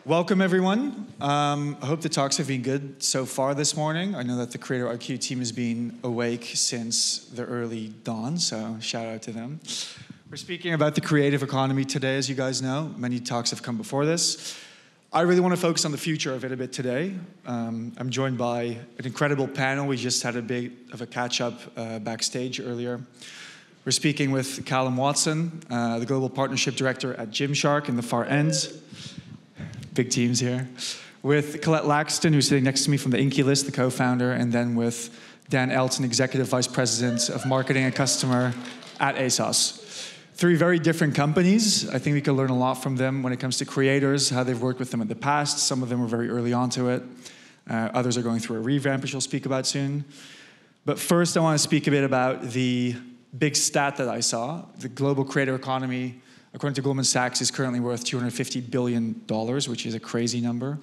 Welcome, everyone. I hope the talks have been good so far this morning. I know that the CreatorIQ team has been awake since the early dawn, so shout out to them. We're speaking about the creative economy today, as you guys know. Many talks have come before this. I really want to focus on the future of it a bit today. I'm joined by an incredible panel. We just had a bit of a catch-up backstage earlier. We're speaking with Calum Watson, the Global Partnership Director at Gymshark in the far end. Big teams here. With Colette Laxton, who's sitting next to me from the Inkey list, the co-founder, and then with Elton, Executive Vice President of Marketing and Customer at ASOS. Three very different companies. I think we could learn a lot from them when it comes to creators, how they've worked with them in the past. Some of them were very early on to it. Others are going through a revamp, which we'll speak about soon. But first, I want to speak a bit about the big stat that I saw. The global creator economy, according to Goldman Sachs, is currently worth $250 billion, which is a crazy number.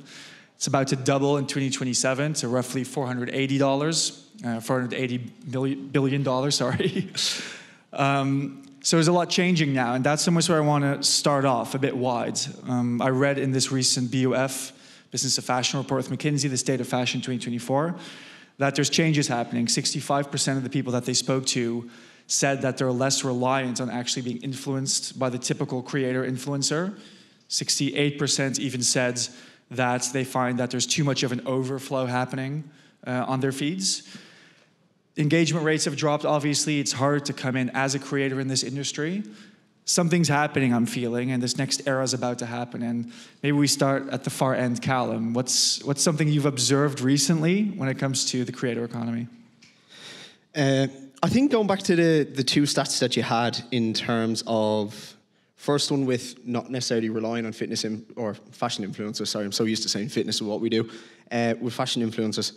It's about to double in 2027 to roughly $480 billion, sorry. So there's a lot changing now, and that's somewhere where I want to start off a bit wide. I read in this recent BOF, Business of Fashion report with McKinsey, the State of Fashion 2024, that there's changes happening. 65% of the people that they spoke to said that they're less reliant on actually being influenced by the typical creator-influencer. 68% even said that they find that there's too much of an overflow happening on their feeds. Engagement rates have dropped, obviously. It's hard to come in as a creator in this industry. Something's happening, I'm feeling, and this next era is about to happen. And maybe we start at the far end, Calum. What's something you've observed recently when it comes to the creator economy? I think going back to the two stats that you had in terms of, first one with not necessarily relying on fitness or fashion influencers. Sorry, I'm so used to saying fitness is what we do. With fashion influencers,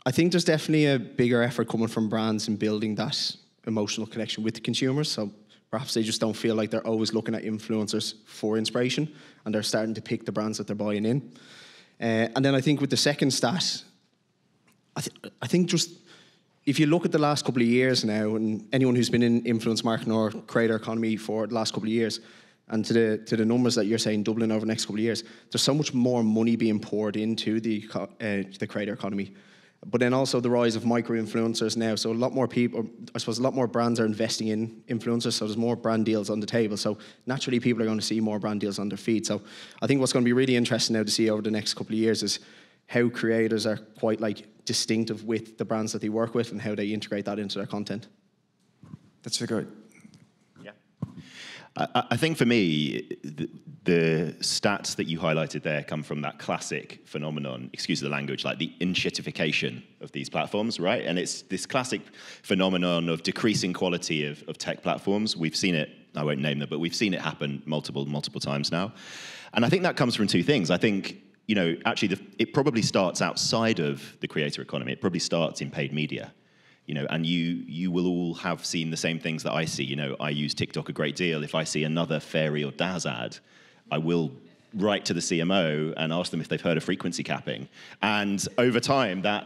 I think there's definitely a bigger effort coming from brands in building that emotional connection with the consumers. So perhaps they just don't feel like they're always looking at influencers for inspiration, and they're starting to pick the brands that they're buying in. And then I think with the second stat, I think just, if you look at the last couple of years now, and anyone who's been in influence marketing or creator economy for the last couple of years, and to the numbers that you're saying doubling over the next couple of years, there's so much more money being poured into the creator economy. But then also the rise of micro-influencers now. So a lot more people, I suppose a lot more brands are investing in influencers, so there's more brand deals on the table. So naturally people are going to see more brand deals on their feed. So I think what's going to be really interesting now to see over the next couple of years is how creators are quite distinctive with the brands that they work with and how they integrate that into their content. That's a good. Yeah. I think for me, the stats that you highlighted there come from that classic phenomenon, excuse the language, like the inshitification of these platforms, right? And it's this classic phenomenon of decreasing quality of tech platforms. We've seen it, I won't name them, but we've seen it happen multiple times now. And I think that comes from two things. I think, actually, it probably starts outside of the creator economy. It probably starts in paid media, and you will all have seen the same things that I see. I use TikTok a great deal. If I see another Fairy or Daz ad, I will write to the CMO and ask them if they've heard of frequency capping. And over time, that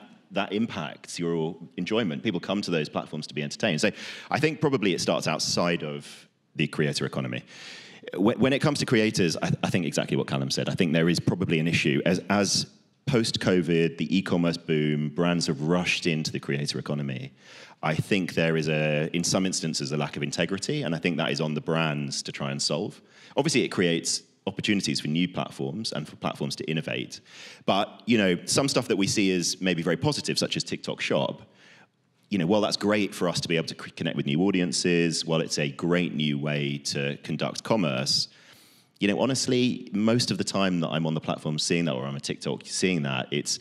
impacts your enjoyment. People come to those platforms to be entertained. So I think probably it starts outside of the creator economy. When it comes to creators, I think exactly what Calum said. I think there is probably an issue. As post-COVID, the e-commerce boom, brands have rushed into the creator economy. I think there is, in some instances, a lack of integrity, and I think that is on the brands to try and solve. Obviously, it creates opportunities for new platforms and for platforms to innovate. But, some stuff that we see is maybe very positive, such as TikTok Shop. While that's great for us to be able to connect with new audiences, while it's a great new way to conduct commerce, honestly, most of the time that I'm on the platform seeing that, or I'm on TikTok seeing that, it's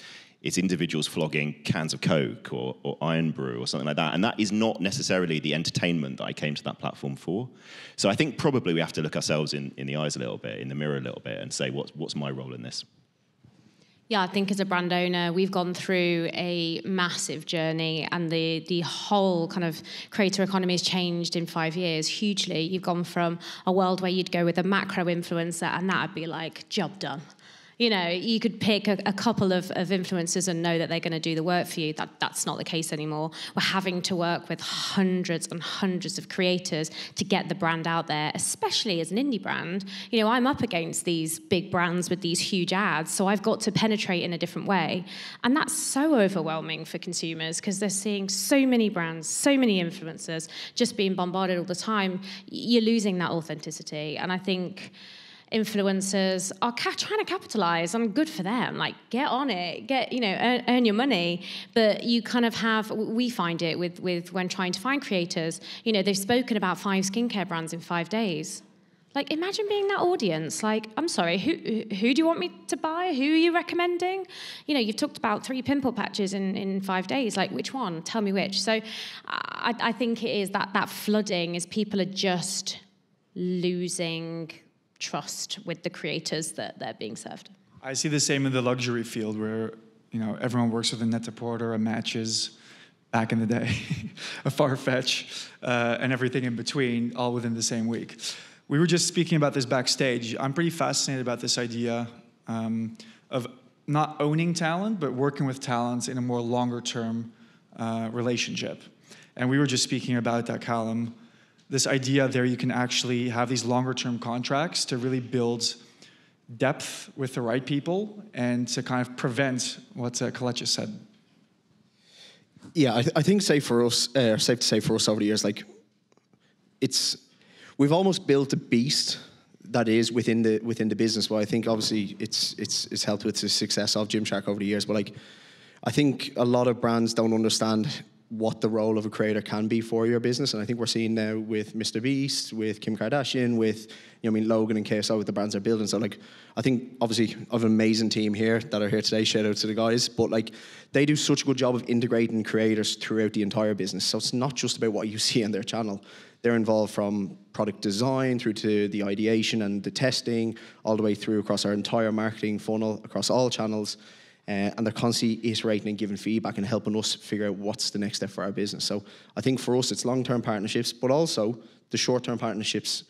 individuals flogging cans of Coke or Iron Brew or something like that. And that is not necessarily the entertainment that I came to that platform for. So I think probably we have to look ourselves in the eyes a little bit, in the mirror a little bit, and say, what's my role in this? Yeah, I think as a brand owner, we've gone through a massive journey, and the whole kind of creator economy has changed in 5 years hugely. You've gone from a world where you'd go with a macro influencer, and that would be like, job done. You know, you could pick a couple of influencers and know that they're going to do the work for you. That's not the case anymore. We're having to work with hundreds and hundreds of creators to get the brand out there, especially as an indie brand. You know, I'm up against these big brands with these huge ads, so I've got to penetrate in a different way. And that's so overwhelming for consumers because they're seeing so many brands, so many influencers just being bombarded all the time. You're losing that authenticity. And I think influencers are trying to capitalize, and good for them. Like, get on it, earn your money. But you kind of have, we find it with when trying to find creators, you know, they've spoken about 5 skincare brands in 5 days. Like, imagine being that audience. Like, I'm sorry, who do you want me to buy? Who are you recommending? You know, you've talked about 3 pimple patches in 5 days. Like, which one? Tell me which. So I think it is that flooding is people are just losing trust with the creators that they're being served. I see the same in the luxury field where, you know, everyone works with a Net-a-Porter, a Matches, back in the day, a Farfetch, and everything in between, all within the same week. We were just speaking about this backstage. I'm pretty fascinated about this idea of not owning talent, but working with talent in a more longer-term relationship. And we were just speaking about that, Calum. This idea there you can actually have these longer-term contracts to really build depth with the right people and to kind of prevent what Colette just said. Yeah, I think safe to say for us over the years, like, we've almost built a beast that is within the business. But I think obviously it's helped with the success of Gymshark over the years. But like, I think a lot of brands don't understand what the role of a creator can be for your business. And I think we're seeing now with Mr. Beast, with Kim Kardashian, with, you know, I mean, Logan and KSO, with the brands they're building. So like, I think obviously I have an amazing team here that are here today. Shout out to the guys. But like, they do such a good job of integrating creators throughout the entire business. So it's not just about what you see on their channel. They're involved from product design through to the ideation and the testing, all the way through across our entire marketing funnel, across all channels. And they're constantly iterating and giving feedback and helping us figure out what's the next step for our business. So I think for us, it's long-term partnerships, but also the short-term partnerships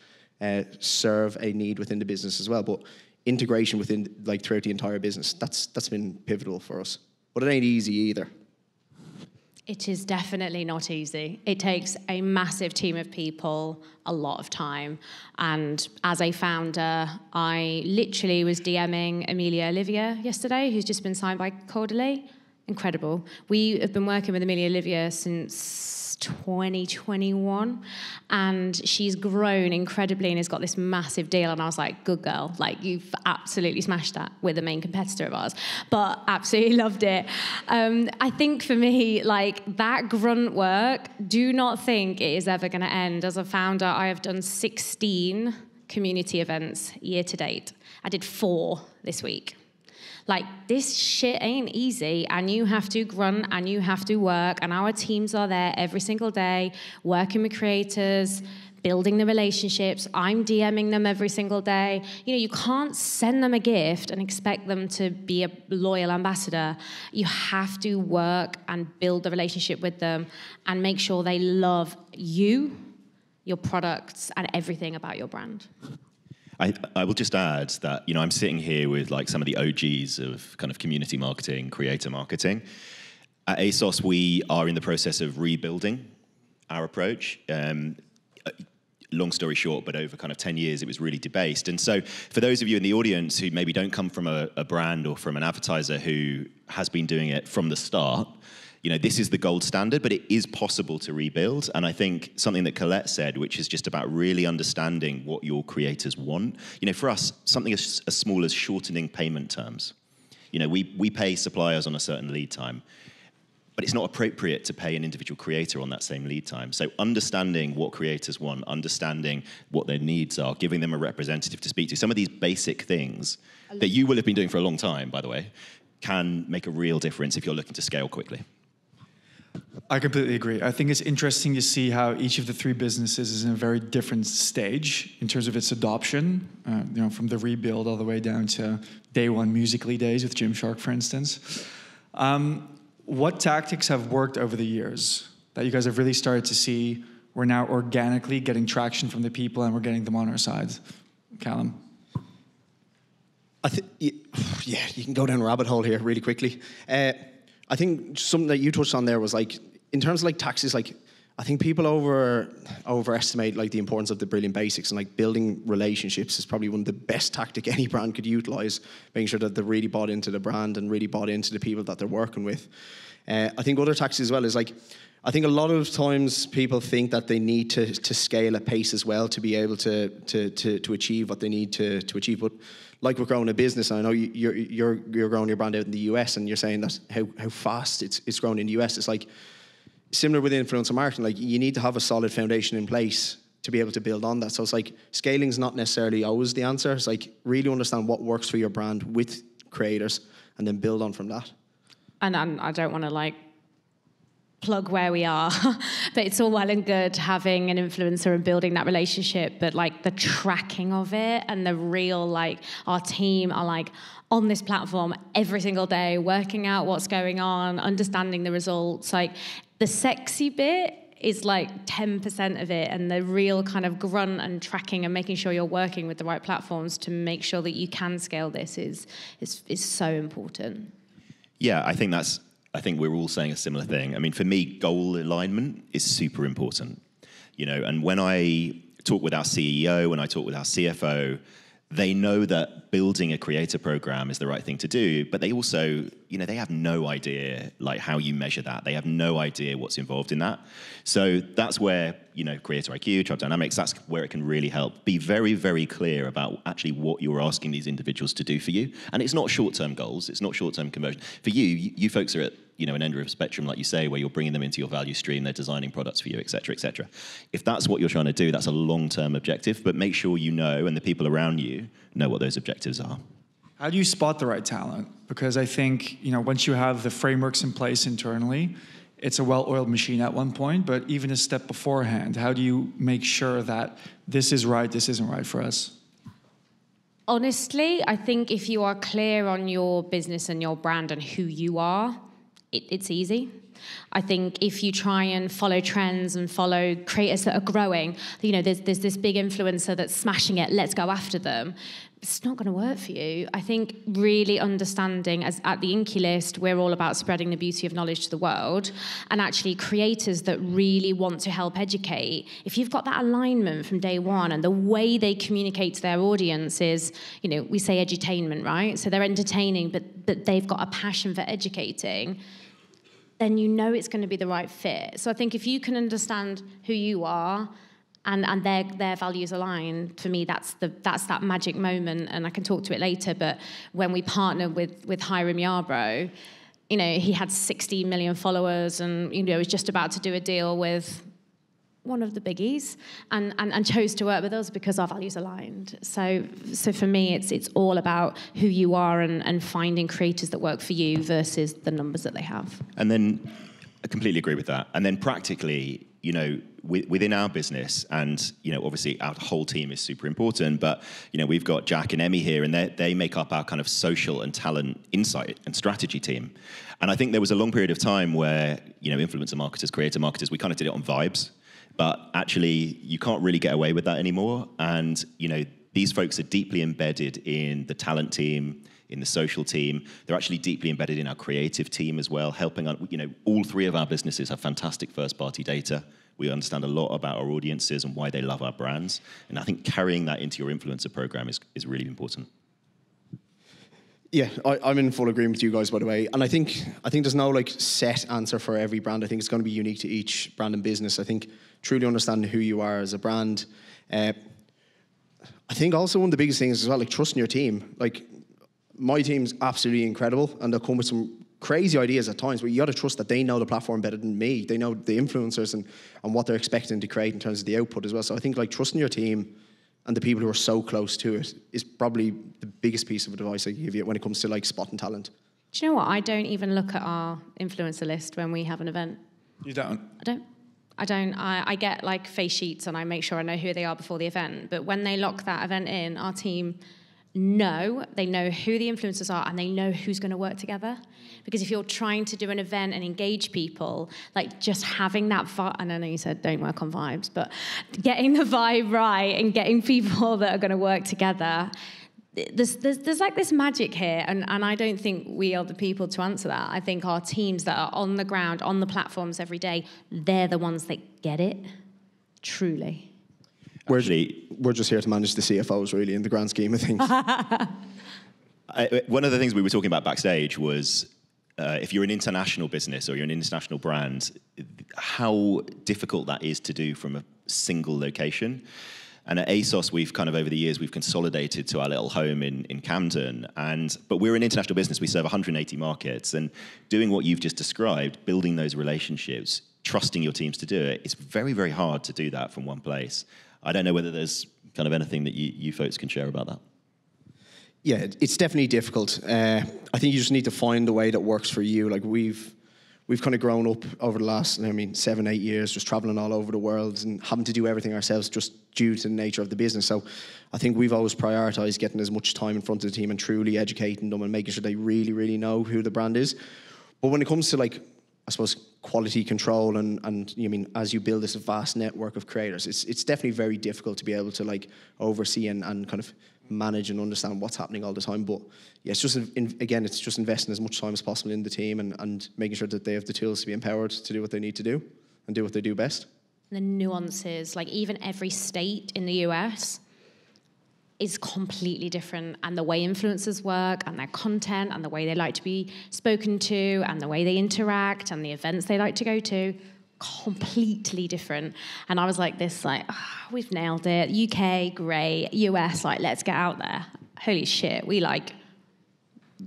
serve a need within the business as well. But integration within, like, throughout the entire business, that's been pivotal for us. But it ain't easy either. It is definitely not easy. It takes a massive team of people, a lot of time. And as a founder, I literally was DMing Amelia Olivia yesterday, who's just been signed by Cordelay. Incredible. We have been working with Amelia Olivia since 2021, and she's grown incredibly and has got this massive deal. And I was like, good girl, like, you've absolutely smashed that with a main competitor of ours, but absolutely loved it. I think for me, like, that grunt work, do not think it is ever going to end. As a founder, I have done 16 community events year to date. I did 4 this week. Like, this shit ain't easy, and you have to grunt and you have to work, and our teams are there every single day, working with creators, building the relationships. I'm DMing them every single day. You know, you can't send them a gift and expect them to be a loyal ambassador. You have to work and build the relationship with them and make sure they love you, your products, and everything about your brand. I will just add that, you know, I'm sitting here with like some of the OGs of kind of community marketing, creator marketing. At ASOS, we are in the process of rebuilding our approach. Long story short, but over kind of 10 years, it was really debased. And so for those of you in the audience who maybe don't come from a brand or from an advertiser who has been doing it from the start, you know, this is the gold standard, but it is possible to rebuild. And I think something that Colette said, which is just about really understanding what your creators want. You know, for us, something as small as shortening payment terms. You know, we pay suppliers on a certain lead time, but it's not appropriate to pay an individual creator on that same lead time. So understanding what creators want, understanding what their needs are, giving them a representative to speak to, some of these basic things that you will have been doing for a long time, by the way, can make a real difference if you're looking to scale quickly. I completely agree. I think it's interesting to see how each of the 3 businesses is in a very different stage in terms of its adoption, you know, from the rebuild all the way down to day 1 Musical.ly days with Gymshark, for instance. What tactics have worked over the years that you guys have really started to see we're now organically getting traction from the people and we're getting them on our side? Calum? Yeah, you can go down a rabbit hole here really quickly. I think something that you touched on there was like, in terms of like taxes, like I think people overestimate like the importance of the brilliant basics, and like building relationships is probably one of the best tactic any brand could utilize, making sure that they're really bought into the brand and really bought into the people that they're working with. I think other tactics as well is like, I think a lot of times people think that they need to scale at pace as well to be able to achieve what they need to achieve. But like we're growing a business, and I know you're growing your brand out in the US, and you're saying that how fast it's growing in the US. It's like similar with influencer marketing. Like you need to have a solid foundation in place to be able to build on that. So it's like scaling's not necessarily always the answer. It's like really understand what works for your brand with creators, and then build on from that. And I don't want to like plug where we are, but it's all well and good having an influencer and building that relationship, but like the tracking of it and the real, like our team are like on this platform every single day, working out what's going on, understanding the results. Like the sexy bit is like 10% of it, and the real kind of grunt and tracking and making sure you're working with the right platforms to make sure that you can scale this is so important. Yeah, I think we're all saying a similar thing. I mean, for me, goal alignment is super important. You know, and when I talk with our CEO, when I talk with our CFO, they know that building a creator program is the right thing to do, but they also, you know, they have no idea like how you measure that. They have no idea what's involved in that. So that's where, you know, CreatorIQ, Tribe Dynamics, that's where it can really help. Be very, very clear about actually what you're asking these individuals to do for you. And it's not short-term goals. It's not short-term conversion. For you folks are at, you know, an end of a spectrum, like you say, where you're bringing them into your value stream, they're designing products for you, et cetera, et cetera. If that's what you're trying to do, that's a long-term objective, but make sure you know, and the people around you know what those objectives are. How do you spot the right talent? Because I think, you know, once you have the frameworks in place internally, it's a well-oiled machine at one point, but even a step beforehand, how do you make sure that this is right, this isn't right for us? Honestly, I think if you are clear on your business and your brand and who you are, it's easy. I think if you try and follow trends and follow creators that are growing, you know, there's this big influencer that's smashing it, let's go after them. It's not going to work for you. I think really understanding, as at the Inkey list, we're all about spreading the beauty of knowledge to the world, and actually creators that really want to help educate. If you've got that alignment from day one, and the way they communicate to their audience is, you know, we say edutainment, right? So they're entertaining, but they've got a passion for educating, then you know it's going to be the right fit. So I think if you can understand who you are and their values align, for me, that's that magic moment. And I can talk to it later, but when we partnered with Hiram Yarbrough, you know, he had 60 million followers and, you know, was just about to do a deal with one of the biggies and chose to work with us because our values aligned. So for me, it's all about who you are and finding creators that work for you versus the numbers that they have. And then I completely agree with that. And then practically, you know, within our business, and, you know, obviously our whole team is super important, but, you know, we've got Jack and Emmy here, and they make up our kind of social and talent insight and strategy team. And I think there was a long period of time where, you know, influencer marketers, creator marketers, we kind of did it on vibes. But actually, you can't really get away with that anymore. And, you know, these folks are deeply embedded in the talent team, in the social team. They're actually deeply embedded in our creative team as well, helping on, you know, all three of our businesses have fantastic first-party data. We understand a lot about our audiences and why they love our brands. And I think carrying that into your influencer program is really important. Yeah, I'm in full agreement with you guys, by the way. And I think there's no like set answer for every brand. I think it's going to be unique to each brand and business. I think truly understanding who you are as a brand. I think also one of the biggest things as well, like trusting your team. Like my team's absolutely incredible, and they'll come with some crazy ideas at times, but you got to trust that they know the platform better than me. They know the influencers and what they're expecting to create in terms of the output as well. So I think like trusting your team and the people who are so close to it is probably the biggest piece of advice I give you when it comes to like spotting talent. Do you know what? I don't even look at our influencer list when we have an event. You don't? I don't. I get like face sheets and I make sure I know who they are before the event. But when they lock that event in, our team they know who the influencers are and they know who's going to work together. Because if you're trying to do an event and engage people, like just having that vibe, and I know you said don't work on vibes, but getting the vibe right and getting people that are going to work together, there's like this magic here, and I don't think we are the people to answer that. I think our teams that are on the ground, on the platforms every day, they're the ones that get it, truly. We're just here to manage the CFOs, really, in the grand scheme of things. One of the things we were talking about backstage was if you're an international business or you're an international brand, how difficult that is to do from a single location. And at ASOS, we've kind of over the years, we've consolidated to our little home in Camden. But we're an international business. We serve 180 markets. And doing what you've just described, building those relationships, trusting your teams to do it, it's very, very hard to do that from one place. I don't know whether there's kind of anything that you folks can share about that. Yeah, it's definitely difficult. I think you just need to find the way that works for you. Like we've kind of grown up over the last, 7-8 years, just traveling all over the world and having to do everything ourselves just due to the nature of the business. So I think we've always prioritized getting as much time in front of the team and truly educating them and making sure they really, really know who the brand is. But when it comes to like, I suppose, quality control and as you build this vast network of creators, it's definitely very difficult to be able to like oversee and kind of manage and understand what's happening all the time. But yeah, it's just, it's just investing as much time as possible in the team and making sure that they have the tools to be empowered to do what they need to do and do what they do best. The nuances, like even every state in the US is completely different, and the way influencers work and their content and the way they like to be spoken to and the way they interact and the events they like to go to, completely different. And I was like this, we've nailed it. UK, great. US, let's get out there. Holy shit, we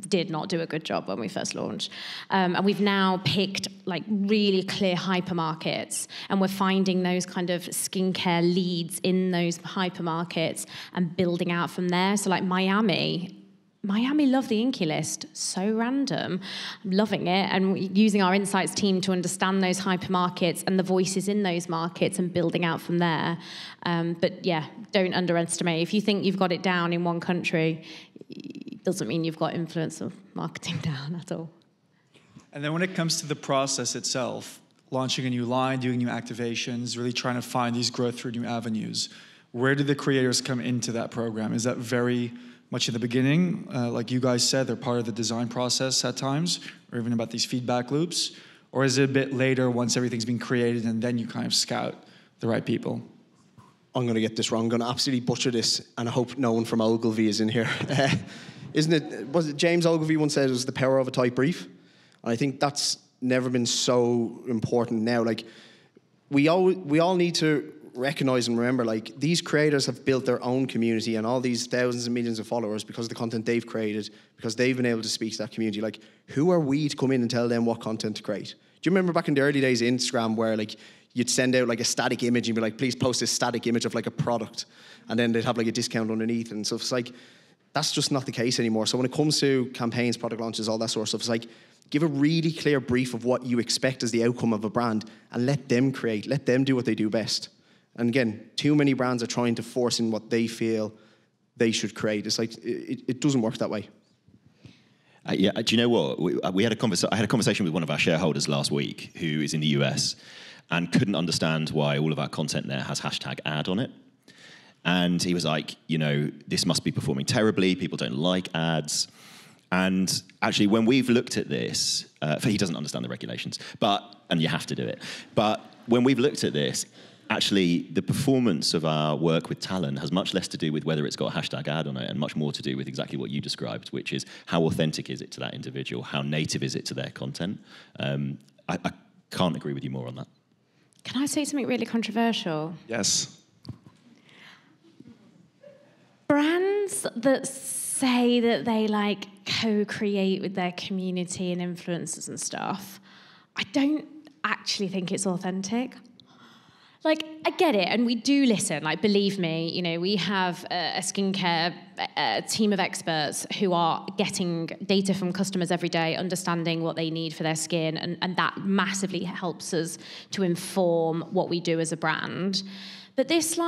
did not do a good job when we first launched. And we've now picked really clear hypermarkets, and we're finding those kind of skincare leads in those hypermarkets and building out from there. So Miami love the Inkey list. So random. I'm loving it. And using our insights team to understand those hypermarkets and the voices in those markets and building out from there. But yeah, don't underestimate. If you think you've got it down in one country, it doesn't mean you've got influencer marketing down at all. And then when it comes to the process itself, launching a new line, doing new activations, really trying to find these growth through new avenues, where do the creators come into that program? Is that very much in the beginning? Like you guys said, they're part of the design process at times, or even about these feedback loops? Or is it a bit later once everything's been created and then you kind of scout the right people? I'm going to get this wrong. I'm going to absolutely butcher this, and I hope no one from Ogilvy is in here. Was it James Ogilvy once said it was the power of a tight brief? And I think that's never been so important now. We all need to recognize and remember, these creators have built their own community and all these thousands and millions of followers because of the content they've created, because they've been able to speak to that community. Who are we to come in and tell them what content to create? Do you remember back in the early days of Instagram where you'd send out a static image and be like, please post this static image of a product, and then they'd have a discount underneath? And so it's that's just not the case anymore. So when it comes to campaigns, product launches, all that sort of stuff, it's give a really clear brief of what you expect as the outcome of a brand and let them create, let them do what they do best. And again, too many brands are trying to force in what they feel they should create. It's it doesn't work that way. Yeah, do you know what? I had a conversation with one of our shareholders last week who is in the US and couldn't understand why all of our content there has #ad on it. And he was like, this must be performing terribly. People don't like ads. And actually, when we've looked at this, he doesn't understand the regulations, and you have to do it. But when we've looked at this, actually, the performance of our work with talent has much less to do with whether it's got #ad on it and much more to do with exactly what you described, which is how authentic is it to that individual? How native is it to their content? I can't agree with you more on that. Can I say something really controversial? Yes. Brands that say that they co-create with their community and influencers and stuff, I don't actually think it's authentic. I get it, and we do listen. Believe me, we have a skincare team of experts who are getting data from customers every day, understanding what they need for their skin, and that massively helps us to inform what we do as a brand. But this,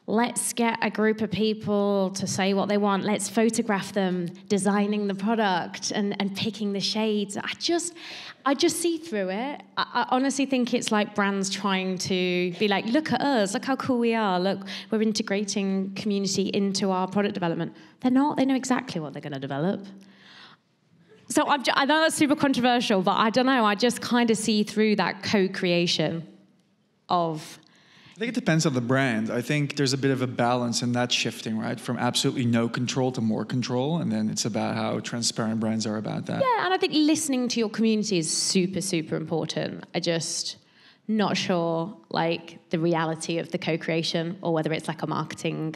let's get a group of people to say what they want. Let's photograph them designing the product and picking the shades. I just see through it. I honestly think it's like brands trying to be like, look at us, look how cool we are. Look, we're integrating community into our product development. They're not. They know exactly what they're going to develop. So I know that's super controversial, but I don't know. I just kind of see through that co-creation of... I think it depends on the brand. I think there's a bit of a balance in that shifting, right? From absolutely no control to more control. And then it's about how transparent brands are about that. Yeah, and I think listening to your community is super, super important. I just not sure, like, the reality of the co-creation or whether it's like a marketing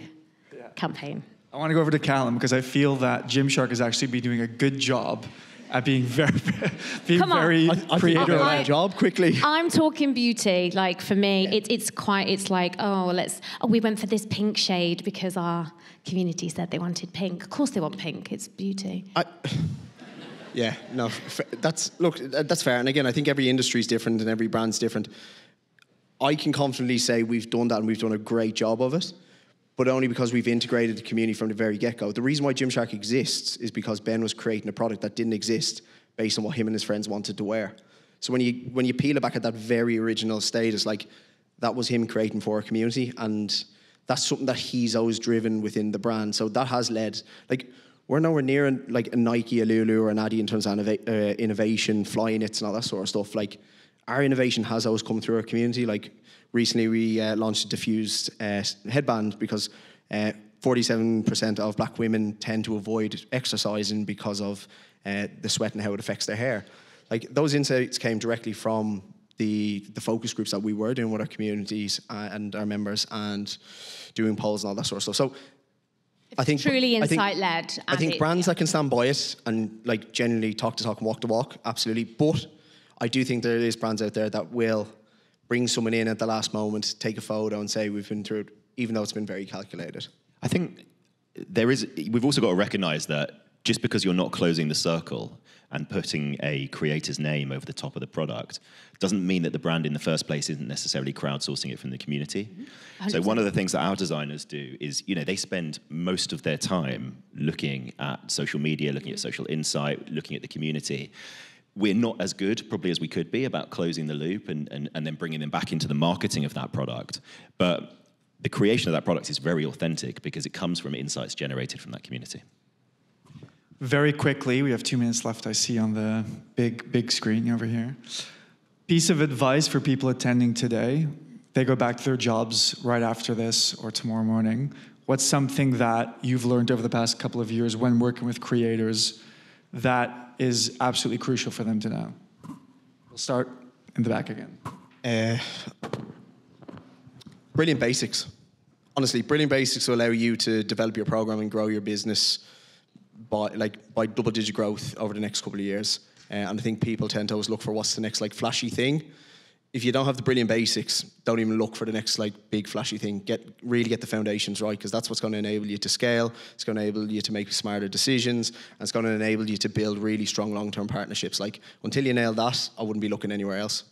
campaign. I want to go over to Calum because I feel that Gymshark has actually been doing a good job at being very creative. I job quickly. I'm talking beauty. Like for me, it's like we went for this pink shade because our community said they wanted pink. Of course they want pink. It's beauty. That's fair. And again, I think every industry is different and every brand's different. I can confidently say we've done that and we've done a great job of it, but only because we've integrated the community from the very get-go. The reason why Gymshark exists is because Ben was creating a product that didn't exist based on what him and his friends wanted to wear. So when you peel it back at that very original state, it's like that was him creating for a community, and that's something that he's always driven within the brand. So that has led, like, we're nowhere near like a Nike, a Lulu, or an Adidas in terms of innovation, flying knits and all that sort of stuff. Like, our innovation has always come through our community. Like, recently we launched a diffused headband because 47% of black women tend to avoid exercising because of the sweat and how it affects their hair. Like, those insights came directly from the focus groups that we were doing with our communities and our members and doing polls and all that sort of stuff. So I think truly insight-led. I think brands that can stand by it and like genuinely talk the talk and walk the walk, absolutely. But I do think there is brands out there that will bring someone in at the last moment, take a photo and say we've been through it, even though it's been very calculated. I think we've also got to recognise that just because you're not closing the circle and putting a creator's name over the top of the product doesn't mean that the brand in the first place isn't necessarily crowdsourcing it from the community. 100%. So one of the things that our designers do is, they spend most of their time looking at social media, looking at social insight, looking at the community. We're not as good, probably, as we could be about closing the loop and then bringing them back into the marketing of that product. But the creation of that product is very authentic because it comes from insights generated from that community. Very quickly, we have 2 minutes left, I see on the big screen over here. Piece of advice for people attending today. They go back to their jobs right after this or tomorrow morning. What's something that you've learned over the past couple of years when working with creators that is absolutely crucial for them to know? We'll start in the back again. Brilliant basics. Honestly, brilliant basics will allow you to develop your program and grow your business by double-digit growth over the next couple of years. And I think people tend to always look for what's the next flashy thing. If you don't have the brilliant basics, don't even look for the next big flashy thing. Really get the foundations right, because that's what's going to enable you to scale. It's going to enable you to make smarter decisions, and it's going to enable you to build really strong long-term partnerships. Until you nail that, I wouldn't be looking anywhere else.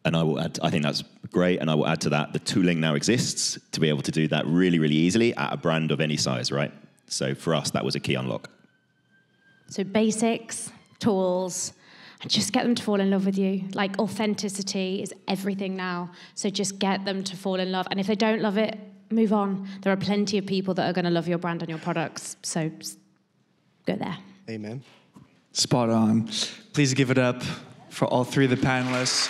And I will add, I think that's great, and I will add to that, the tooling now exists to be able to do that really, really easily at a brand of any size, right? So for us, that was a key unlock. So basics, tools, and just get them to fall in love with you. Authenticity is everything now. So just get them to fall in love. And if they don't love it, move on. There are plenty of people that are going to love your brand and your products. So just go there. Amen. Spot on. Please give it up for all 3 of the panelists.